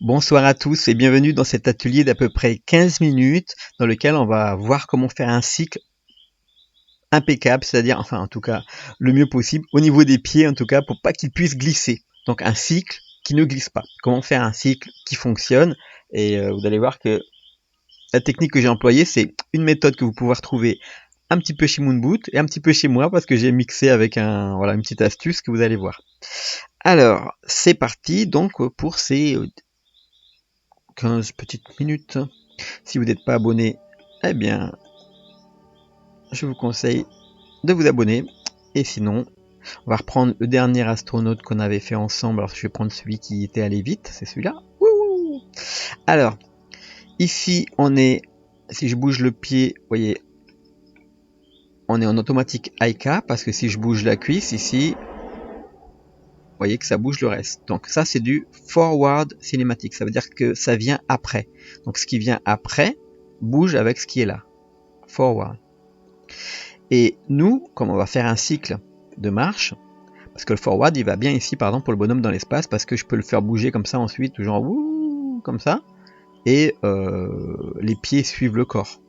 Bonsoir à tous et bienvenue dans cet atelier d'à peu près 15 minutes dans lequel on va voir comment faire un cycle impeccable, c'est-à-dire, enfin en tout cas le mieux possible, au niveau des pieds en tout cas, pour pas qu'ils puissent glisser. Donc un cycle qui ne glisse pas. Comment faire un cycle qui fonctionne et vous allez voir que la technique que j'ai employée, c'est une méthode que vous pouvez retrouver un petit peu chez Moonboot et un petit peu chez moi parce que j'ai mixé avec une petite astuce que vous allez voir. Alors, c'est parti donc pour ces 15 petites minutes. Si vous n'êtes pas abonné, eh bien, je vous conseille de vous abonner. Et sinon, on va reprendre le dernier astronaute qu'on avait fait ensemble. Alors, je vais prendre celui qui était allé vite, c'est celui-là. Alors, ici, on est, si je bouge le pied, vous voyez, on est en automatique IK, parce que si je bouge la cuisse ici, vous voyez que ça bouge le reste. Donc ça, c'est du forward cinématique. Ça veut dire que ça vient après. Donc ce qui vient après bouge avec ce qui est là. Forward. Et nous, comme on va faire un cycle de marche, parce que le forward, il va bien ici, par exemple, pour le bonhomme dans l'espace, parce que je peux le faire bouger comme ça ensuite, genre wouh, comme ça, et les pieds suivent le corps.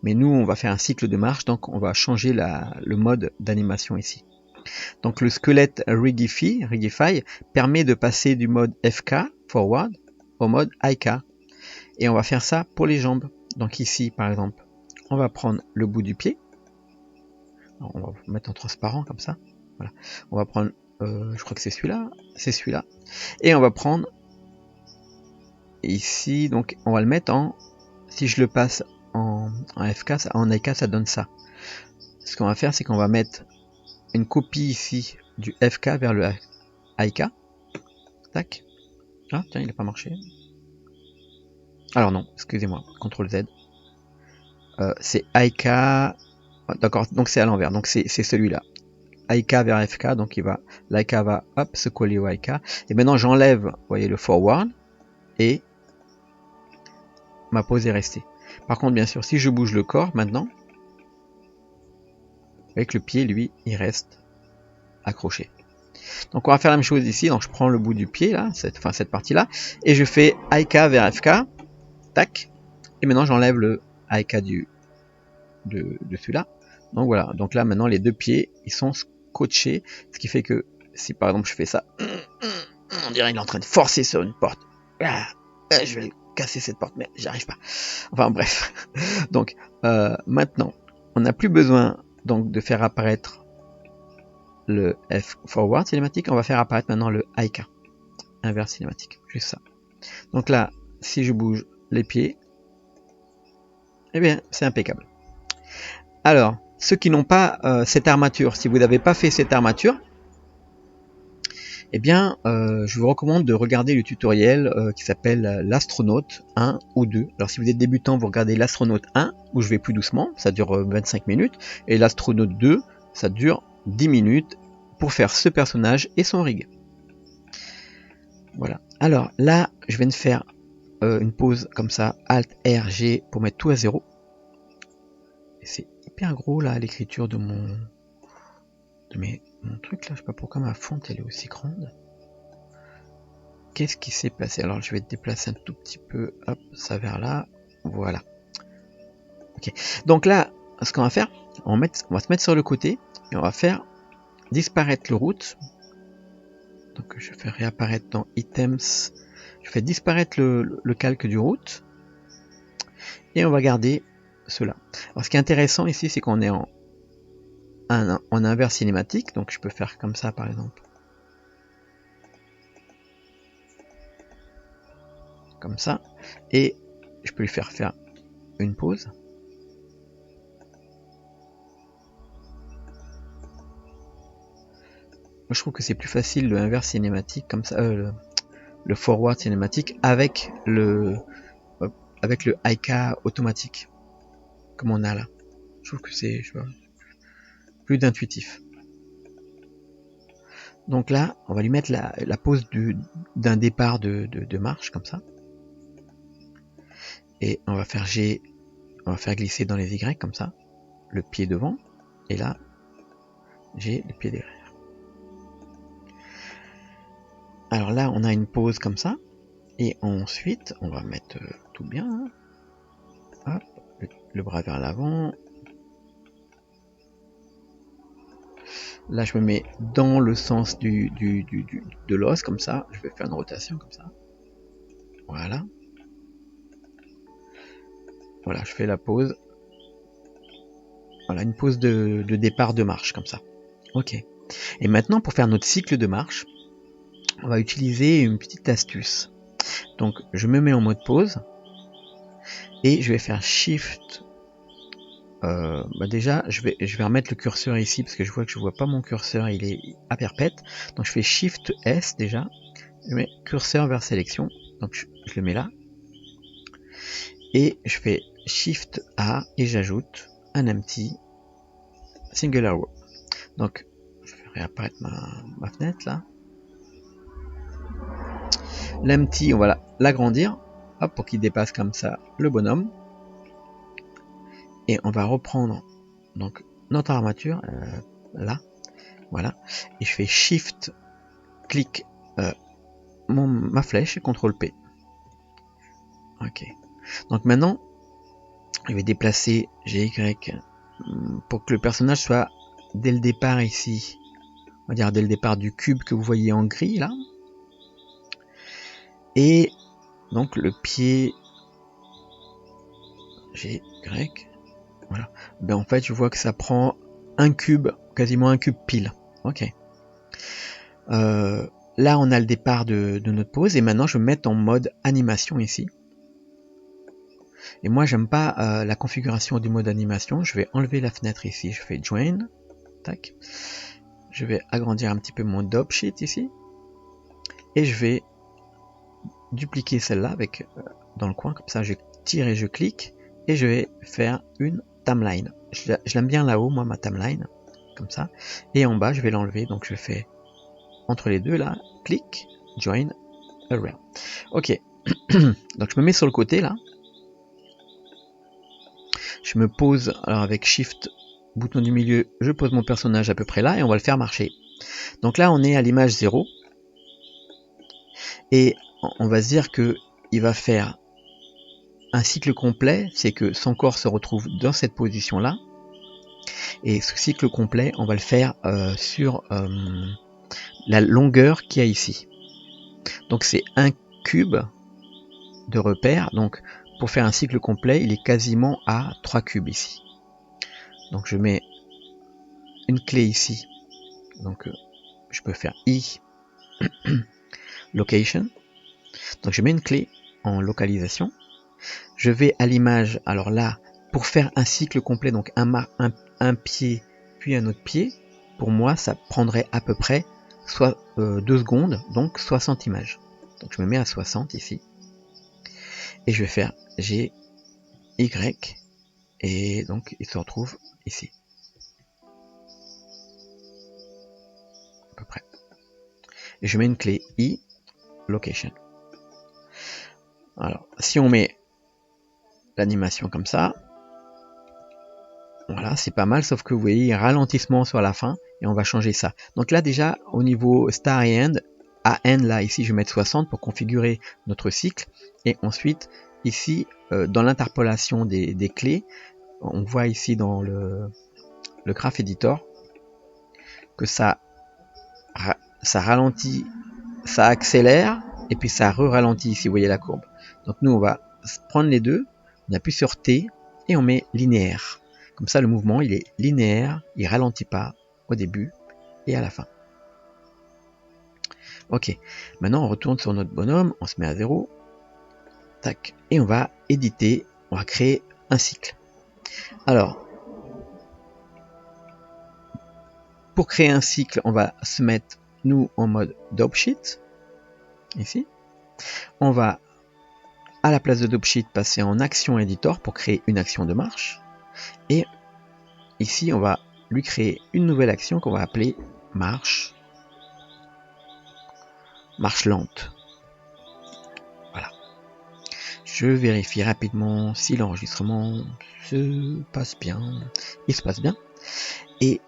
Mais nous, on va faire un cycle de marche, donc on va changer le mode d'animation ici. Donc le squelette Rigify permet de passer du mode FK, forward, au mode IK. Et on va faire ça pour les jambes. Donc ici, par exemple, on va prendre le bout du pied. Alors, on va mettre en transparent comme ça. Voilà. On va prendre, je crois que c'est celui-là. Et on va prendre ici, donc on va le mettre en, si je le passe en FK, en IK, ça donne ça. Ce qu'on va faire, c'est qu'on va mettre une copie ici du FK vers le IK. Tac. Ah, tiens, il n'a pas marché. Alors non, excusez-moi, CTRL Z. C'est IK. D'accord, donc c'est à l'envers, donc c'est celui-là. IK vers FK, donc l'IK va hop, se coller au IK. Et maintenant j'enlève, vous voyez, le forward, et ma pose est restée. Par contre, bien sûr, si je bouge le corps maintenant, avec le pied, lui, il reste accroché. Donc on va faire la même chose ici, donc je prends le bout du pied, là, cette partie-là, et je fais IK vers FK, tac, et maintenant j'enlève le IK de celui-là. Donc voilà, donc là maintenant les deux pieds, ils sont scotchés, ce qui fait que si par exemple je fais ça, on dirait qu'il est en train de forcer sur une porte. Je vais casser cette porte, mais j'y arrive pas. Enfin bref. Donc maintenant, on n'a plus besoin donc de faire apparaître le F forward cinématique, on va faire apparaître maintenant le IK inverse cinématique, juste ça. Donc là, si je bouge les pieds, eh bien c'est impeccable. Alors, ceux qui n'ont pas cette armature, si vous n'avez pas fait cette armature, eh bien, je vous recommande de regarder le tutoriel qui s'appelle l'astronaute 1 ou 2. Alors si vous êtes débutant, vous regardez l'astronaute 1, où je vais plus doucement, ça dure 25 minutes, et l'astronaute 2, ça dure 10 minutes, pour faire ce personnage et son rig. Voilà. Alors là, je viens de faire une pause comme ça, Alt R G, pour mettre tout à 0. Et c'est hyper gros là, l'écriture de mon truc là, je sais pas pourquoi ma fonte elle est aussi grande. Qu'est-ce qui s'est passé? Alors je vais déplacer un tout petit peu, hop, ça vers là, voilà. Ok, donc là, ce qu'on va faire, on va se mettre sur le côté, et on va faire disparaître le route. Donc je fais réapparaître dans Items, je fais disparaître le calque du route, et on va garder cela. Alors ce qui est intéressant ici, c'est qu'on est en inverse cinématique, donc je peux faire comme ça par exemple. Comme ça, et je peux lui faire une pause. Moi, je trouve que c'est plus facile le inverse cinématique comme ça, le forward cinématique avec le IK automatique comme on a là. Je trouve que c'est plus d'intuitif. Donc là, on va lui mettre la pause d'un départ de marche comme ça. Et on va faire glisser dans les Y comme ça, le pied devant, et là, j'ai le pied derrière. Alors là, on a une pause comme ça. Et ensuite, on va mettre tout bien. Hein. Hop, le bras vers l'avant. Là, je me mets dans le sens de l'os, comme ça. Je vais faire une rotation, comme ça. Voilà. Voilà, je fais la pause. Voilà, une pause de départ de marche, comme ça. Ok. Et maintenant, pour faire notre cycle de marche, on va utiliser une petite astuce. Donc, je me mets en mode pause. Et je vais faire Shift. Déjà, je vais remettre le curseur ici, parce que je vois que je vois pas mon curseur, il est à perpète. Donc, je fais Shift S, déjà. Je mets curseur vers sélection. Donc, je le mets là. Et je fais Shift A et j'ajoute un empty single arrow. Donc, je vais réapparaître ma fenêtre là. L'empty, on va l'agrandir, hop, pour qu'il dépasse comme ça le bonhomme. Et on va reprendre donc notre armature là, voilà. Et je fais Shift, clic, ma flèche et CTRL P. Ok. Donc maintenant, je vais déplacer GY pour que le personnage soit dès le départ ici. On va dire dès le départ du cube que vous voyez en gris là. Et donc le pied GY, voilà. Ben en fait je vois que ça prend un cube, quasiment un cube pile. Ok. Là on a le départ de notre pose et maintenant je vais me mettre en mode animation ici. Et moi j'aime pas la configuration du mode animation. Je vais enlever la fenêtre ici. Je fais Join. Tac. Je vais agrandir un petit peu mon dope sheet ici. Et je vais dupliquer celle-là avec dans le coin. Comme ça je tire et je clique. Et je vais faire une timeline. Je l'aime bien là-haut, moi, ma timeline. Comme ça. Et en bas, je vais l'enlever. Donc je fais entre les deux là. Clic. Join. Array. Ok. Donc je me mets sur le côté là. Je me pose, alors avec Shift, bouton du milieu, je pose mon personnage à peu près là et on va le faire marcher. Donc là on est à l'image 0 et on va se dire que il va faire un cycle complet, c'est que son corps se retrouve dans cette position là et ce cycle complet on va le faire sur la longueur qu'il y a ici. Donc c'est un cube de repère, donc pour faire un cycle complet il est quasiment à 3 cubes ici. Donc je mets une clé ici, donc je peux faire I location, donc je mets une clé en localisation, je vais à l'image, alors là pour faire un cycle complet, donc un pied puis un autre pied, pour moi ça prendrait à peu près soit 2 secondes, donc 60 images. Donc je me mets à 60 ici et je vais faire G Y et donc il se retrouve ici à peu près. Et je mets une clé I location. Alors si on met l'animation comme ça, voilà, c'est pas mal, sauf que vous voyez un ralentissement sur la fin et on va changer ça. Donc là déjà au niveau start et end, à end là ici je vais mettre 60 pour configurer notre cycle et ensuite ici dans l'interpolation des clés, on voit ici dans le Graph Editor que ça ralentit, ça accélère et puis ça re-ralentit ici, vous voyez la courbe. Donc nous on va prendre les deux, on appuie sur T et on met linéaire. Comme ça le mouvement il est linéaire, il ralentit pas au début et à la fin. Ok, maintenant on retourne sur notre bonhomme, on se met à 0, tac, et on va éditer, on va créer un cycle. Alors, pour créer un cycle, on va se mettre nous en mode dope sheet, ici. On va à la place de dope sheet passer en action editor pour créer une action de marche. Et ici on va lui créer une nouvelle action qu'on va appeler marche lente. Voilà. Je vérifie rapidement si l'enregistrement se passe bien. Il se passe bien. Et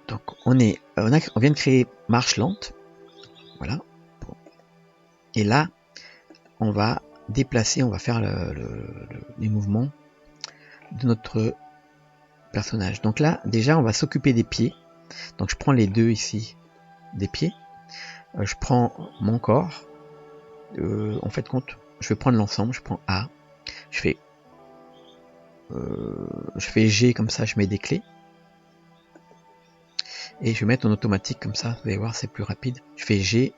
donc on vient de créer marche lente. Voilà. Et là, on va déplacer, on va faire les mouvements de notre personnage. Donc là, déjà, on va s'occuper des pieds. Donc je prends les deux ici des pieds. Je prends mon corps. En fait, compte, je vais prendre l'ensemble. Je prends A. Je fais G comme ça, je mets des clés. Et je vais mettre en automatique comme ça. Vous allez voir, c'est plus rapide. Je fais G,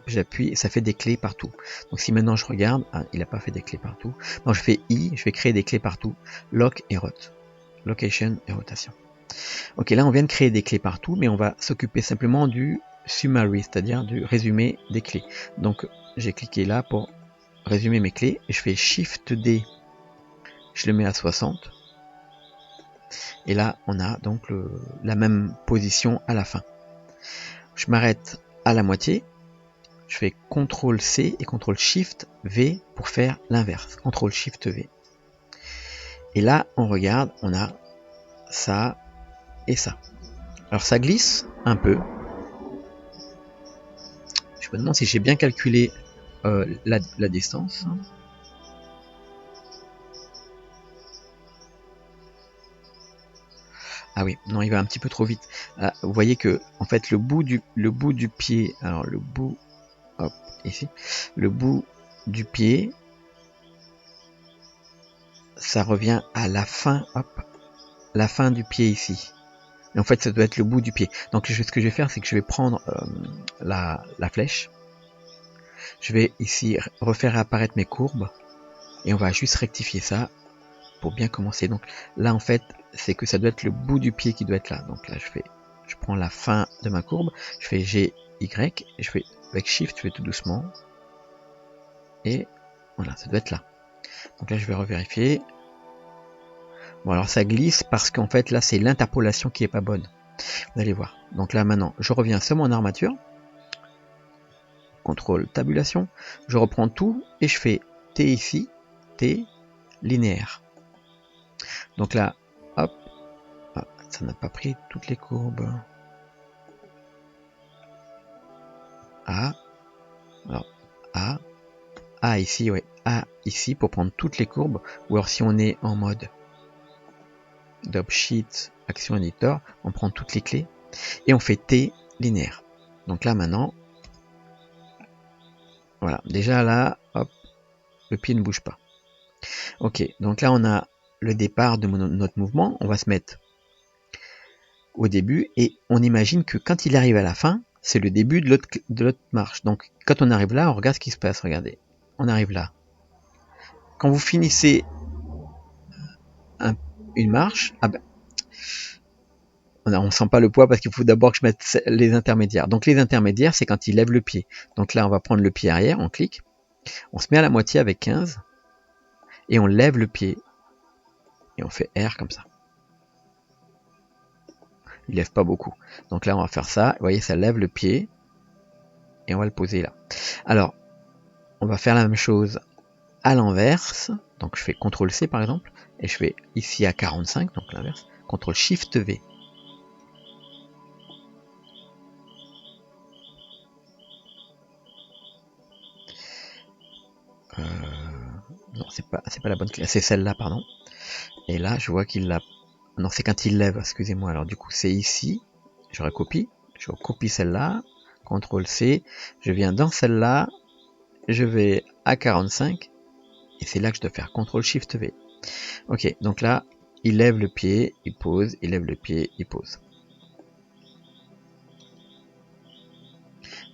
j'appuie et ça fait des clés partout. Donc si maintenant je regarde, il n'a pas fait des clés partout. Donc je fais I, je vais créer des clés partout. Lock et rot. Location et rotation. Ok, là on vient de créer des clés partout, mais on va s'occuper simplement du summary, c'est-à-dire du résumé des clés. Donc j'ai cliqué là pour résumer mes clés, et je fais Shift D, je le mets à 60, et là on a donc la même position à la fin. Je m'arrête à la moitié, je fais CTRL C et CTRL SHIFT V pour faire l'inverse, CTRL SHIFT V. Et là on regarde, on a ça et ça. Alors ça glisse un peu. Je me demande si j'ai bien calculé la distance. Ah oui, non, il va un petit peu trop vite. Ah, vous voyez que en fait le bout du pied, alors le bout, hop, ici, le bout du pied, ça revient à la fin, hop, la fin du pied ici. Et en fait, ça doit être le bout du pied. Donc ce que je vais faire, c'est que je vais prendre la flèche. Je vais ici refaire apparaître mes courbes et on va juste rectifier ça pour bien commencer. Donc là, en fait, c'est que ça doit être le bout du pied qui doit être là. Donc là, je prends la fin de ma courbe, je fais G, Y, et je fais avec Shift, je fais tout doucement. Et voilà, ça doit être là. Donc là, je vais revérifier. Bon, alors ça glisse parce qu'en fait, là, c'est l'interpolation qui est pas bonne. Vous allez voir. Donc là, maintenant, je reviens sur mon armature. Contrôle tabulation. Je reprends tout et je fais T ici, T linéaire. Donc là, hop, ça n'a pas pris toutes les courbes. A, alors A ici, ouais, A ici pour prendre toutes les courbes, ou alors si on est en mode Dope Sheet Action Editor, on prend toutes les clés et on fait T linéaire. Donc là maintenant, voilà, déjà là, hop, le pied ne bouge pas. Ok, donc là on a le départ de notre mouvement, on va se mettre au début et on imagine que quand il arrive à la fin, c'est le début de l'autre marche. Donc quand on arrive là, on regarde ce qui se passe, regardez, on arrive là. Quand vous finissez une marche, ah ben, on sent pas le poids parce qu'il faut d'abord que je mette les intermédiaires. Donc les intermédiaires, c'est quand il lève le pied. Donc là, on va prendre le pied arrière, on clique, on se met à la moitié avec 15, et on lève le pied, et on fait R comme ça. Il lève pas beaucoup. Donc là, on va faire ça, vous voyez, ça lève le pied, et on va le poser là. Alors, on va faire la même chose à l'inverse, donc je fais CTRL C par exemple, et je fais ici à 45, donc l'inverse, CTRL SHIFT V. Non, c'est pas la bonne clé, c'est celle-là, pardon. Et là, je vois qu'il l'a. Non, c'est quand il lève, excusez-moi. Alors du coup, c'est ici. Je recopie celle-là, CTRL C, je viens dans celle-là, je vais à 45, et c'est là que je dois faire CTRL SHIFT V. Ok, donc là, il lève le pied, il pose, il lève le pied, il pose.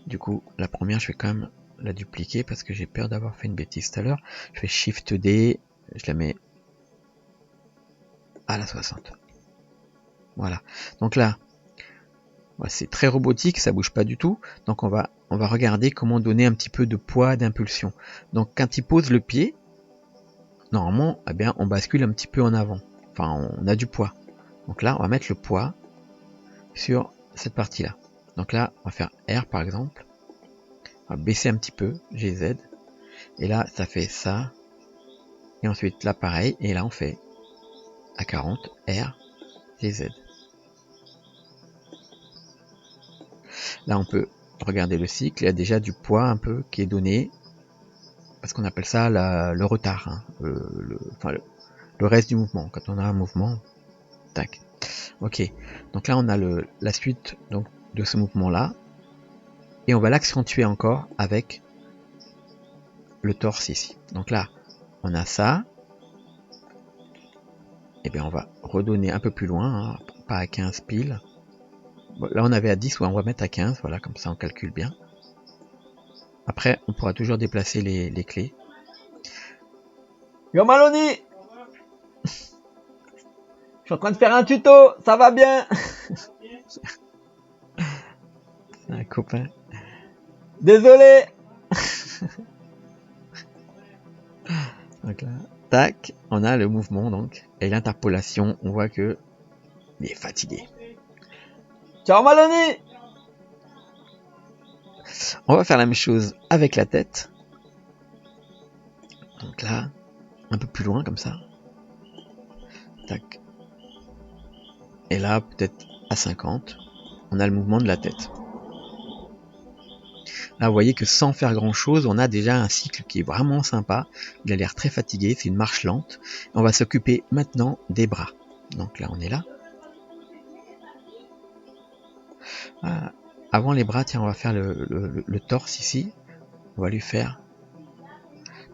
Du coup, la première, je vais quand même la dupliquer parce que j'ai peur d'avoir fait une bêtise tout à l'heure. Je fais SHIFT D, je la mets à la 60. Voilà. Donc là, c'est très robotique, ça bouge pas du tout. Donc on va regarder comment donner un petit peu de poids, d'impulsion. Donc quand il pose le pied, normalement, eh bien, on bascule un petit peu en avant. Enfin, on a du poids. Donc là, on va mettre le poids sur cette partie-là. Donc là, on va faire R par exemple. On va baisser un petit peu, GZ. Et là, ça fait ça. Et ensuite, là, pareil. Et là, on fait à 40, R, GZ. Là, on peut regardez le cycle, il y a déjà du poids un peu qui est donné, parce qu'on appelle ça le retard, hein, le reste du mouvement. Quand on a un mouvement, tac. Ok, donc là on a la suite donc, de ce mouvement là, et on va l'accentuer encore avec le torse ici. Donc là, on a ça, et bien on va redonner un peu plus loin, hein, pas à 15 piles. Bon, là on avait à 10, ouais, on va mettre à 15, voilà, comme ça on calcule bien. Après, on pourra toujours déplacer les clés. Yo Maloney, je suis en train de faire un tuto, ça va bien. Un copain. Désolé. Donc là, tac, on a le mouvement donc, et l'interpolation, on voit que il est fatigué. Ciao Maloney. On va faire la même chose avec la tête. Donc là, un peu plus loin comme ça. Tac. Et là, peut-être à 50, on a le mouvement de la tête. Là, vous voyez que sans faire grand chose, on a déjà un cycle qui est vraiment sympa. Il a l'air très fatigué, c'est une marche lente. On va s'occuper maintenant des bras. Donc là, on est là. Ah, avant les bras, tiens, on va faire le torse ici. On va lui faire,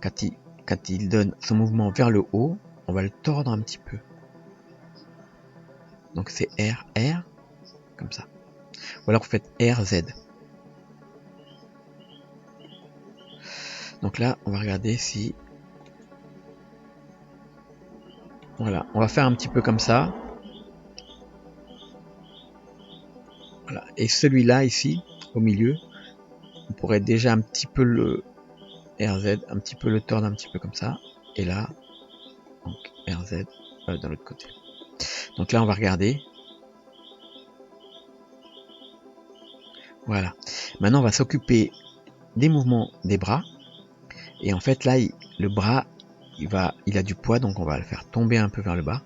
quand il donne son mouvement vers le haut, on va le tordre un petit peu. Donc c'est R, R, comme ça. Ou alors vous faites R, Z. Donc là, on va regarder si... Voilà, on va faire un petit peu comme ça. Voilà. Et celui-là ici, au milieu, on pourrait déjà un petit peu le RZ, un petit peu le tordre un petit peu comme ça. Et là, donc RZ dans l'autre côté. Donc là, on va regarder. Voilà. Maintenant, on va s'occuper des mouvements des bras. Et en fait, là, le bras, il a du poids, donc on va le faire tomber un peu vers le bas.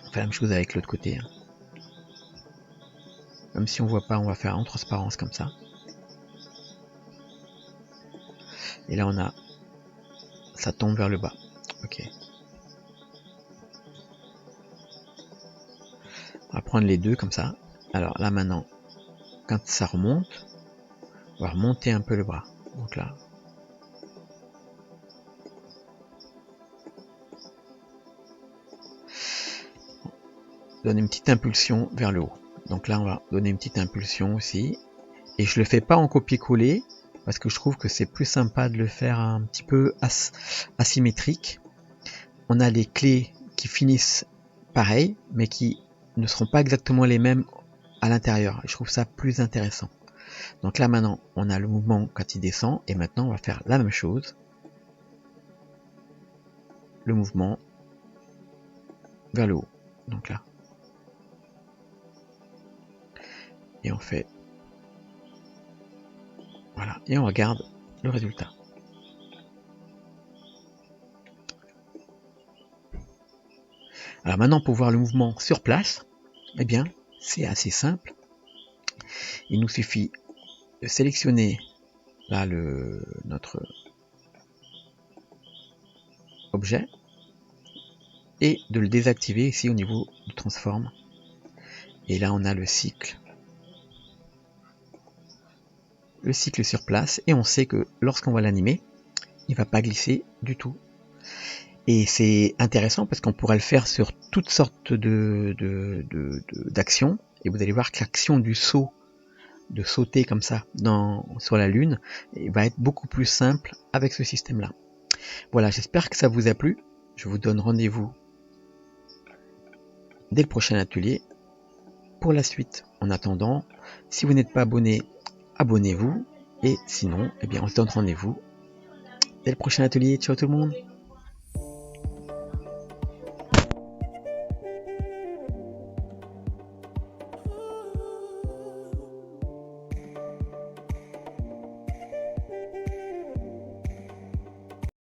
On fait la même chose avec l'autre côté. Hein. Même si on voit pas, on va faire en transparence comme ça. Et là, on a... Ça tombe vers le bas. Ok. On va prendre les deux comme ça. Alors là, maintenant, quand ça remonte, on va remonter un peu le bras. Donc là... Donner une petite impulsion vers le haut. Donc là, on va donner une petite impulsion aussi. Et je le fais pas en copier-coller, parce que je trouve que c'est plus sympa de le faire un petit peu asymétrique. On a les clés qui finissent pareil, mais qui ne seront pas exactement les mêmes à l'intérieur. Je trouve ça plus intéressant. Donc là maintenant, on a le mouvement quand il descend, et maintenant on va faire la même chose. Le mouvement vers le haut. Donc là. Et on fait... Voilà, et on regarde le résultat. Alors maintenant, pour voir le mouvement sur place, eh bien, c'est assez simple. Il nous suffit de sélectionner là notre objet et de le désactiver ici au niveau du transform. Et là, on a le cycle sur place, et on sait que lorsqu'on va l'animer, il ne va pas glisser du tout. Et c'est intéressant parce qu'on pourrait le faire sur toutes sortes d'actions, et vous allez voir que l'action du saut, de sauter comme ça sur la Lune, va être beaucoup plus simple avec ce système là. Voilà, j'espère que ça vous a plu. Je vous donne rendez-vous dès le prochain atelier pour la suite. En attendant, si vous n'êtes pas abonné, abonnez-vous, et sinon, eh bien, on se donne rendez-vous dès le prochain atelier. Ciao tout le monde.